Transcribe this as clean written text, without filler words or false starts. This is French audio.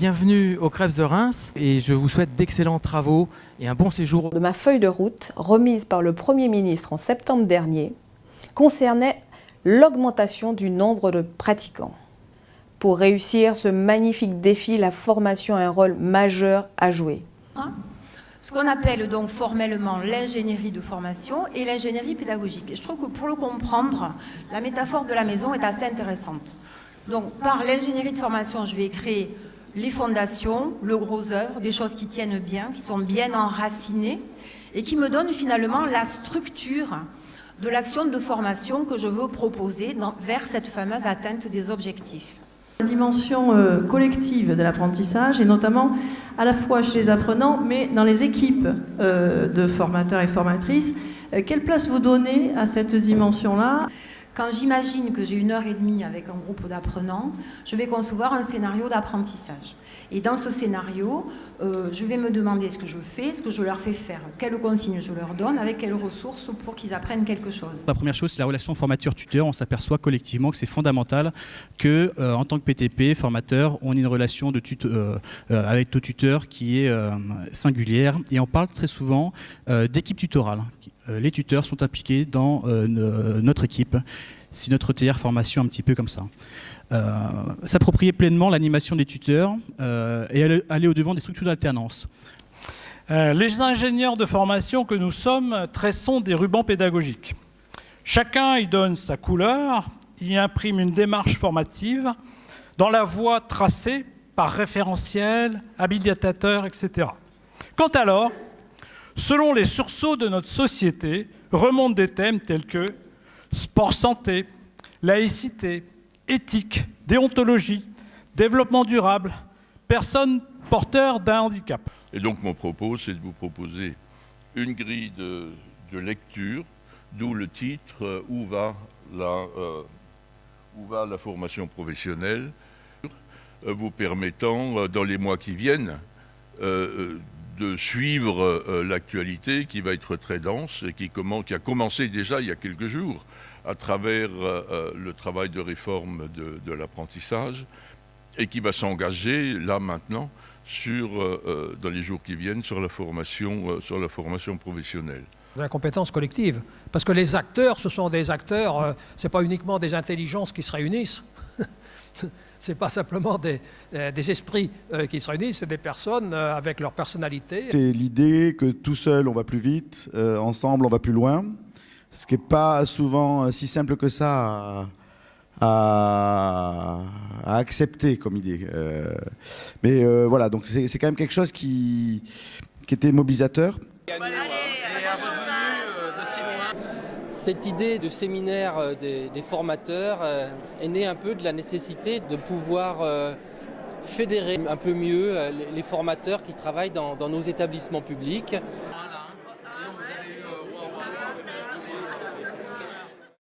bienvenue au Crêpes de Reims et je vous souhaite d'excellents travaux et un bon séjour. De ma feuille de route, remise par le Premier ministre en septembre dernier, concernait l'augmentation du nombre de pratiquants. Pour réussir ce magnifique défi, la formation a un rôle majeur à jouer. Ce qu'on appelle donc formellement l'ingénierie de formation et l'ingénierie pédagogique. Et je trouve que pour le comprendre, la métaphore de la maison est assez intéressante. Donc par l'ingénierie de formation, je vais créer les fondations, le gros œuvre, des choses qui tiennent bien, qui sont bien enracinées et qui me donnent finalement la structure de l'action de formation que je veux proposer vers cette fameuse atteinte des objectifs. La dimension collective de l'apprentissage, et notamment à la fois chez les apprenants, mais dans les équipes de formateurs et formatrices, quelle place vous donnez à cette dimension-là ? Quand j'imagine que j'ai 1h30 avec un groupe d'apprenants, je vais concevoir un scénario d'apprentissage. Et dans ce scénario, je vais me demander ce que je fais, ce que je leur fais faire, quelles consignes je leur donne, avec quelles ressources pour qu'ils apprennent quelque chose. La première chose, c'est la relation formateur-tuteur. On s'aperçoit collectivement que c'est fondamental que, en tant que PTP, formateur, on ait une relation avec nos tuteurs qui est singulière. Et on parle très souvent d'équipe tutorale. Les tuteurs sont impliqués dans notre équipe. C'est notre TR formation un petit peu comme ça. S'approprier pleinement l'animation des tuteurs et aller au-devant des structures d'alternance. Les ingénieurs de formation que nous sommes tressons des rubans pédagogiques. Chacun y donne sa couleur, y imprime une démarche formative dans la voie tracée par référentiel, habilitateur, etc. Quand alors, selon les sursauts de notre société, remontent des thèmes tels que sport-santé, laïcité, éthique, déontologie, développement durable, personnes porteurs d'un handicap. Et donc mon propos, c'est de vous proposer une grille de lecture, d'où le titre « Où va la formation professionnelle ?» vous permettant, dans les mois qui viennent, de suivre l'actualité qui va être très dense et qui a commencé déjà il y a quelques jours à travers le travail de réforme de l'apprentissage et qui va s'engager là maintenant dans les jours qui viennent sur la formation professionnelle. La compétence collective, parce que les acteurs, ce sont des acteurs, c'est pas uniquement des intelligences qui se réunissent. C'est pas simplement des esprits qui se réunissent, c'est des personnes avec leur personnalité. C'est l'idée que tout seul on va plus vite, ensemble on va plus loin, ce qui n'est pas souvent si simple que ça à accepter comme idée. Mais voilà, donc c'est quand même quelque chose qui était mobilisateur. Cette idée de séminaire des formateurs est née un peu de la nécessité de pouvoir fédérer un peu mieux les formateurs qui travaillent dans nos établissements publics. Voilà.